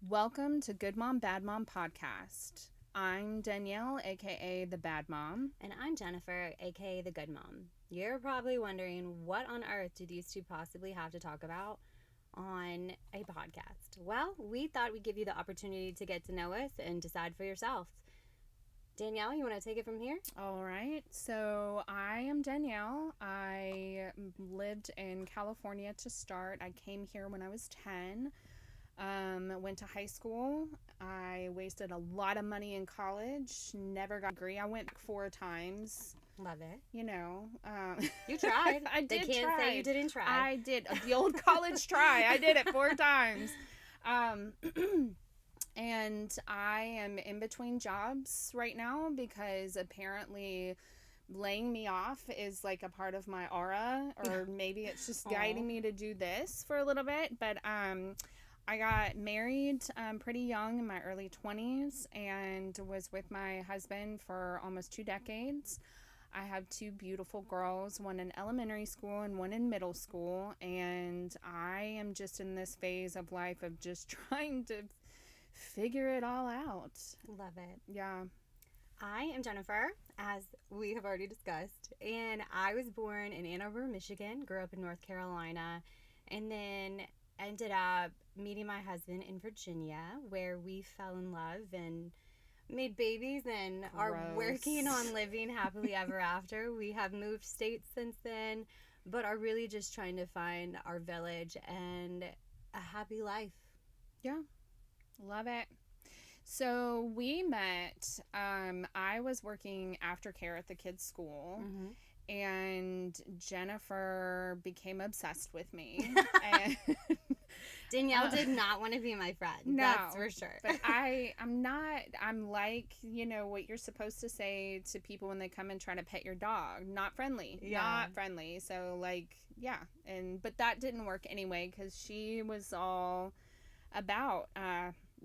Welcome to Good Mom, Bad Mom podcast. I'm Danielle, aka The Bad Mom. And I'm Jennifer, aka The Good Mom. You're probably wondering, what on earth do these two possibly have to talk about on a podcast? Well, we thought we'd give you the opportunity to get to know us and decide for yourself. Danielle, you want to take it from here? All right. So I am Danielle. I lived in California to start. I came here when I was 10. Went to high school. I wasted a lot of money in college. Never got a degree. I went 4 times. Love it. You know. You tried. I did They can't say you didn't try. I did. The old college try. I did it 4 times. And I am in between jobs right now because apparently laying me off is like a part of my aura, or maybe it's just guiding me to do this for a little bit. But I got married pretty young in my early 20s and was with my husband for almost 2 decades. I have 2 beautiful girls, one in elementary school and one in middle school, and I am just in this phase of life of just trying to figure it all out. Love it. Yeah. I am Jennifer, as we have already discussed, and I was born in Ann Arbor, Michigan, grew up in North Carolina, and then ended up meeting my husband in Virginia, where we fell in love and made babies and are working on living happily ever after. We have moved states since then, but are really just trying to find our village and a happy life. Yeah. Love it. So we met, I was working aftercare at the kids' school, and Jennifer became obsessed with me. And Danielle did not want to be my friend. No, that's for sure. But I'm like, you know, what you're supposed to say to people when they come and try to pet your dog. Not friendly. Yeah. Not friendly. So, like, yeah. But that didn't work anyway because she was all about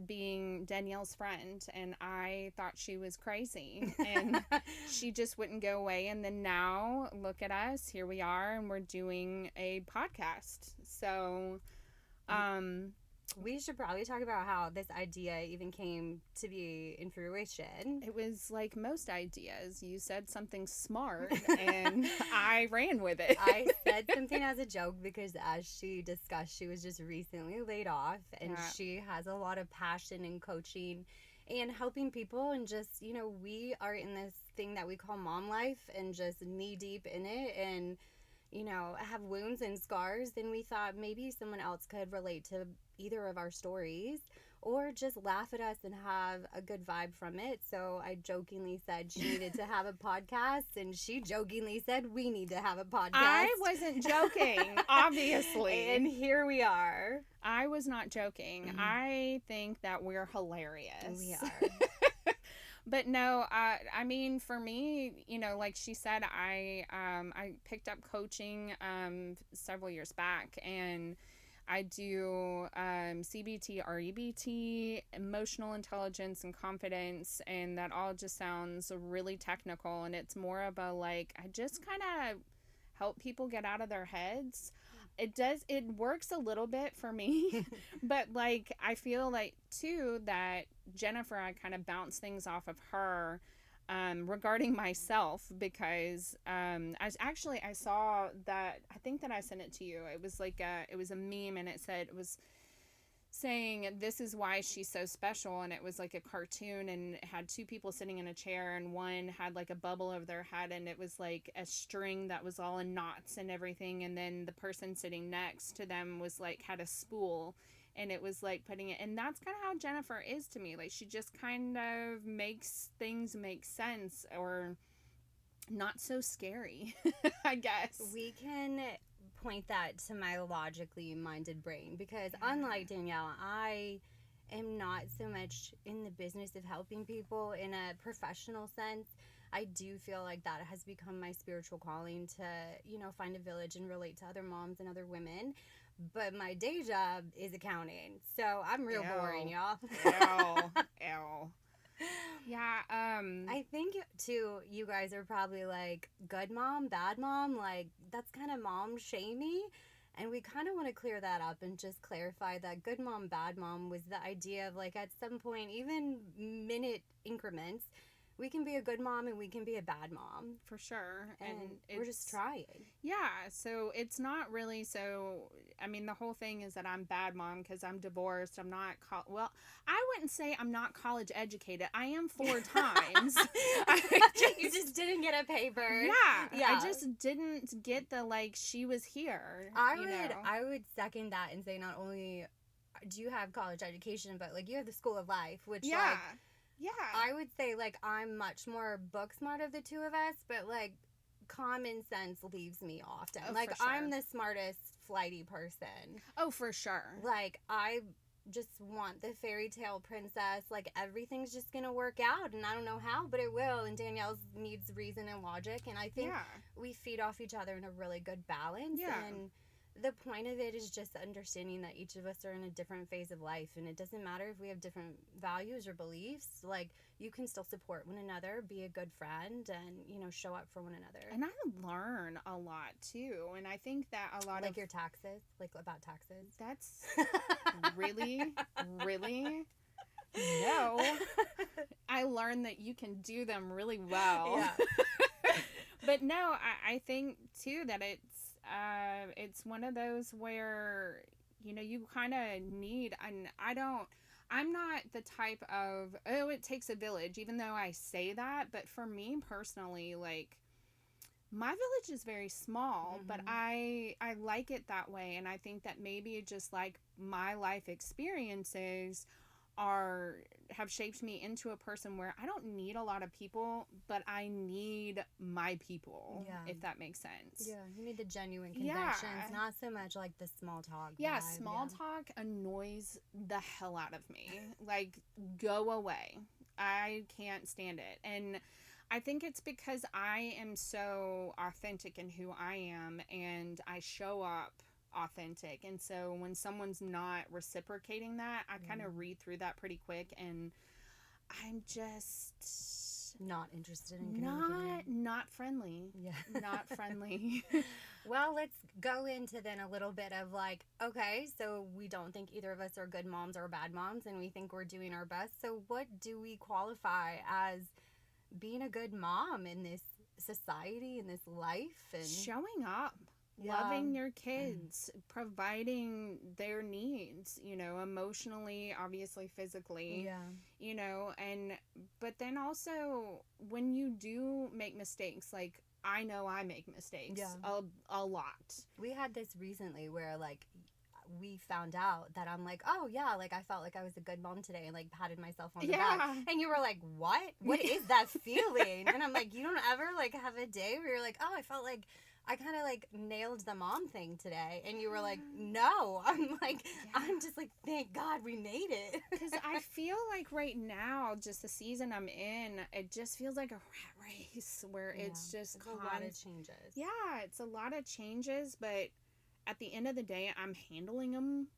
being Danielle's friend, and I thought she was crazy, and she just wouldn't go away. And then now look at us, here we are, and we're doing a podcast. So we should probably talk about how this idea even came to be in fruition. It was like most ideas. You said something smart and I ran with it. I said something as a joke because, as she discussed, she was just recently laid off, and she has a lot of passion in coaching and helping people, and just, you know, we are in this thing that we call mom life and just knee deep in it, and you know, have wounds and scars. Then we thought maybe someone else could relate to either of our stories or just laugh at us and have a good vibe from it. So I jokingly said she needed to have a podcast, and she jokingly said we need to have a podcast. I wasn't joking, obviously. And here we are. I was not joking. I think that we're hilarious. We are. But no, I mean, for me, you know, like she said, I picked up coaching several years back, and I do CBT, REBT, emotional intelligence and confidence, and that all just sounds really technical, and it's more of a, like, I just kind of help people get out of their heads. It works a little bit for me, but like, I feel like too that Jennifer, I kind of bounce things off of her regarding myself, because I saw that, I think that I sent it to you. It was like it was a meme, and it was saying, this is why she's so special, and it was like a cartoon, and it had 2 people sitting in a chair, and one had like a bubble over their head, and it was like a string that was all in knots and everything, and then the person sitting next to them was like, had a spool, and it was like putting it, and that's kind of how Jennifer is to me. Like, she just kind of makes things make sense, or not so scary. I guess we can point that to my logically minded brain, because unlike Danielle, I am not so much in the business of helping people in a professional sense. I do feel like that has become my spiritual calling to, you know, find a village and relate to other moms and other women. But my day job is accounting, so I'm real boring, y'all. Ew. Yeah, I think too, you guys are probably like, good mom, bad mom, like that's kind of mom shamey. And we kind of want to clear that up and just clarify that good mom, bad mom was the idea of like at some point, even minute increments, we can be a good mom and we can be a bad mom. For sure. And we're just trying. Yeah. So it's not really I mean, the whole thing is that I'm bad mom because I'm divorced. I'm not, well, I wouldn't say I'm not college educated. I am 4 times. You just didn't get a paper. Yeah. I just didn't get the, like, she was here. I would second that and say not only do you have college education, but like you have the school of life, which like, yeah, I would say like I'm much more book smart of the two of us, but like common sense leaves me often. Oh, like for sure. I'm the smartest flighty person. Oh, for sure. Like I just want the fairy tale princess. Like everything's just gonna work out, and I don't know how, but it will. And Danielle needs reason and logic, and I think we feed off each other in a really good balance. Yeah. And the point of it is just understanding that each of us are in a different phase of life, and it doesn't matter if we have different values or beliefs. Like you can still support one another, be a good friend, and show up for one another. And I learn a lot too, and I think that a lot like your taxes, like about taxes. That's really no. I learned that you can do them really well. Yeah. But no, I think too that it's one of those where you kind of need, and I'm not the type of, oh, it takes a village, even though I say that, but for me personally, like my village is very small, but I like it that way. And I think that maybe just like my life experiences have shaped me into a person where I don't need a lot of people, but I need my people, if that makes sense. Yeah, you need the genuine connections, not so much like the small talk. Yeah, small talk annoys the hell out of me. Like, go away. I can't stand it. And I think it's because I am so authentic in who I am, and I show up authentic. And so when someone's not reciprocating that, I kind of read through that pretty quick, and I'm just not interested in communicating. Not friendly. Yeah. Not friendly. Well, let's go into then a little bit of like, okay, so we don't think either of us are good moms or bad moms, and we think we're doing our best. So what do we qualify as being a good mom in this society, in this life? And showing up. Loving your kids, providing their needs, emotionally, obviously physically, but then also when you do make mistakes, like I know I make mistakes a lot. We had this recently where like we found out that I'm like, oh yeah, like I felt like I was a good mom today, and like patted myself on the back, and you were like, what is that feeling? And I'm like, you don't ever like have a day where you're like, oh, I felt like I kind of like nailed the mom thing today, and you were like, no. I'm like, I'm just like, thank God we made it. Because I feel like right now, just the season I'm in, it just feels like a rat race where it's just a lot of changes. Yeah, it's a lot of changes, but at the end of the day, I'm handling them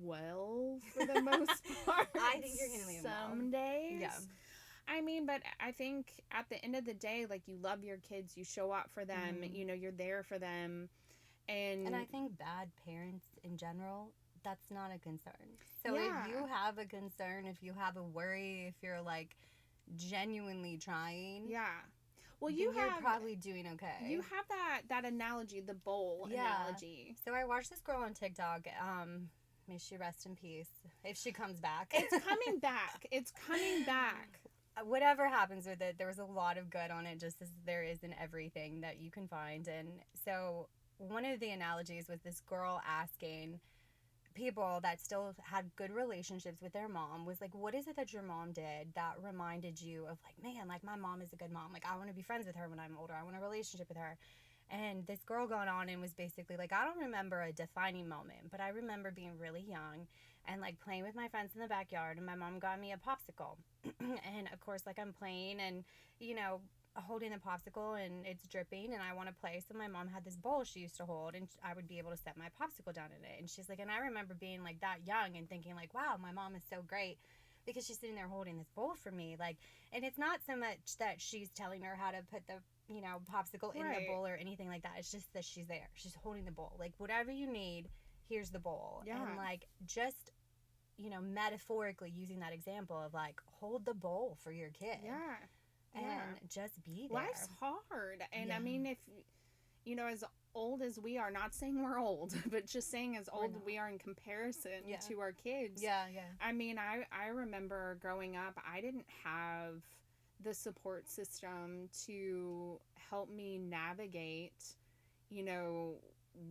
well for the most part. I think you're handling them well. Some days. Yeah. I mean, but I think at the end of the day, like, you love your kids, you show up for them, you're there for them. And I think bad parents in general, that's not a concern. So if you have a concern, if you have a worry, if you're like genuinely trying. Yeah. Well, you're probably doing okay. You have that analogy, the bowl analogy. So I watched this girl on TikTok. May she rest in peace if she comes back. It's coming back. It's coming back. Whatever happens with it, there was a lot of good on it, just as there is in everything that you can find. And so one of the analogies was this girl asking people that still had good relationships with their mom was like, what is it that your mom did that reminded you of like, man, like my mom is a good mom. Like I want to be friends with her when I'm older. I want a relationship with her. And this girl got on and was basically like, I don't remember a defining moment, but I remember being really young and like playing with my friends in the backyard, and my mom got me a popsicle. And of course, like I'm playing and, holding the popsicle and it's dripping and I want to play. So my mom had this bowl she used to hold, and I would be able to set my popsicle down in it. And she's like, and I remember being like that young and thinking like, wow, my mom is so great because she's sitting there holding this bowl for me. Like, and it's not so much that she's telling her how to put the popsicle in the bowl or anything like that. It's just that she's there. She's holding the bowl. Like, whatever you need, here's the bowl. Yeah. And, like, just, metaphorically using that example of, like, hold the bowl for your kid. Yeah. And just be there. Life's hard. And, I mean, if, as old as we are, not saying we're old, but just saying as old we are in comparison to our kids. Yeah. I mean, I remember growing up, I didn't have the support system to help me navigate,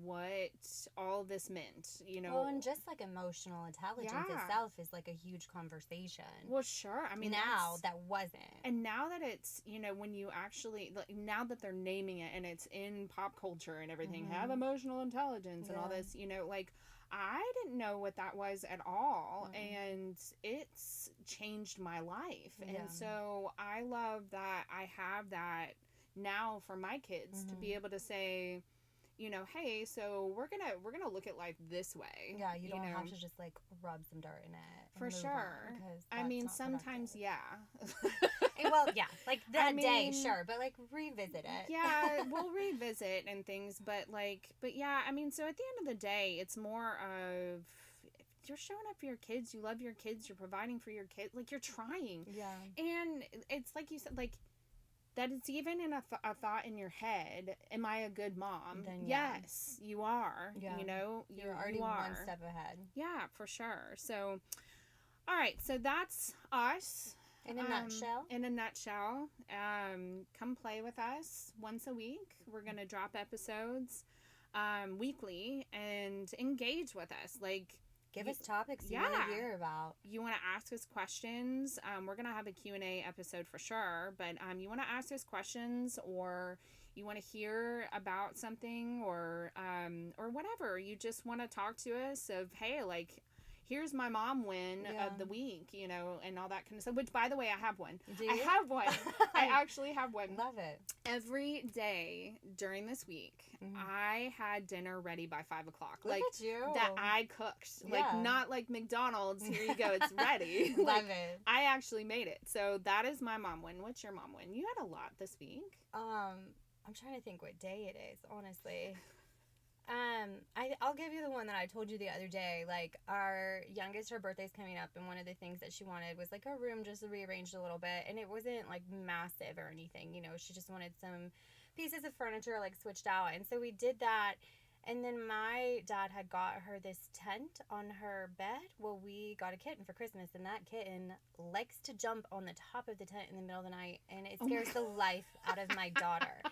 what all this meant, Well, and just like emotional intelligence itself is like a huge conversation. Well, sure. I mean, now that wasn't. And now that it's, when you actually, like, now that they're naming it and it's in pop culture and everything, have emotional intelligence and all this, like, I didn't know what that was at all. And it's changed my life. And so I love that I have that now for my kids to be able to say, hey, so we're gonna look at life this way. Yeah, you don't have to just like rub some dirt in it. For sure. I mean, sometimes, well, yeah, like that day, sure, but like revisit it. Yeah, we'll revisit and things, but yeah, I mean, so at the end of the day, it's more of you're showing up for your kids, you love your kids, you're providing for your kids, like you're trying. Yeah. And it's like you said, like, that it's even in a thought in your head, am I a good mom? Then, yes, you are. Yeah. You're already one step ahead. Yeah, for sure. So, all right. So that's us. In a nutshell. In a nutshell. Come play with us once a week. We're going to drop episodes weekly and engage with us. Like, give us topics you want to hear about. You want to ask us questions. We're going to have a Q&A episode for sure. But you want to ask us questions, or you want to hear about something, or whatever. You just want to talk to us of, hey, like, here's my mom win of the week, and all that kind of stuff. Which, by the way, I have one. Do you? I have one. I actually have one. Love it. Every day during this week, I had dinner ready by 5 o'clock. Look at you. That I cooked. Like, not like McDonald's, here you go, it's ready. Love it. I actually made it. So that is my mom win. What's your mom win? You had a lot this week. I'm trying to think what day it is, honestly. I'll give you the one that I told you the other day. Like, our youngest, her birthday's coming up, and one of the things that she wanted was like her room just rearranged a little bit, and it wasn't like massive or anything, she just wanted some pieces of furniture like switched out. And so we did that, and then my dad had got her this tent on her bed. Well, we got a kitten for Christmas, and that kitten likes to jump on the top of the tent in the middle of the night, and it scares the life out of my daughter.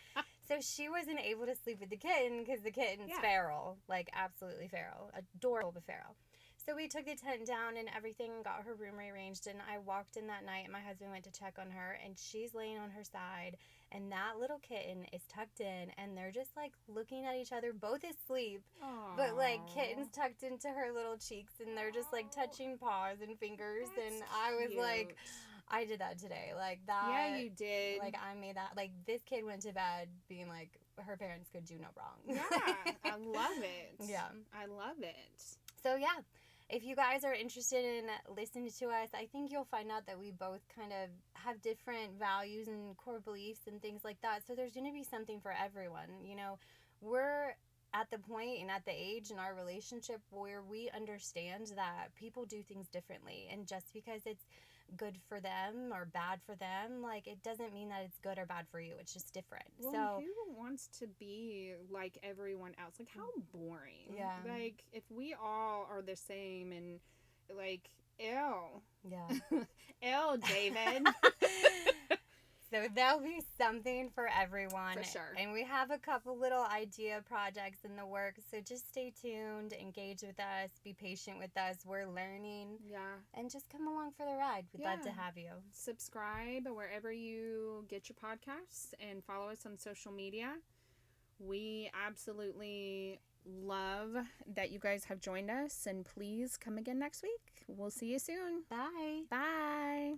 So she wasn't able to sleep with the kitten because the kitten's feral, like absolutely feral, adorable but feral. So we took the tent down and everything, got her room rearranged, and I walked in that night, and my husband went to check on her, and she's laying on her side, and that little kitten is tucked in, and they're just like looking at each other, both asleep. Aww. But like kitten's tucked into her little cheeks, and they're just like touching paws and fingers. That's and I was cute. like, I did that today. Like that. Yeah, you did. Like, I made that. Like, this kid went to bed being like, her parents could do no wrong. Yeah, I love it. Yeah. I love it. So, yeah. If you guys are interested in listening to us, I think you'll find out that we both kind of have different values and core beliefs and things like that. So there's going to be something for everyone. We're at the point and at the age in our relationship where we understand that people do things differently. And just because it's good for them or bad for them, like, it doesn't mean that it's good or bad for you. It's just different. Well, so who wants to be like everyone else? Like, how boring. Yeah. Like, if we all are the same and like, ew. Yeah. Ew, David. So there'll be something for everyone. For sure. And we have a couple little idea projects in the works. So just stay tuned, engage with us, be patient with us. We're learning. Yeah. And just come along for the ride. We'd love to have you. Subscribe wherever you get your podcasts and follow us on social media. We absolutely love that you guys have joined us, and please come again next week. We'll see you soon. Bye. Bye.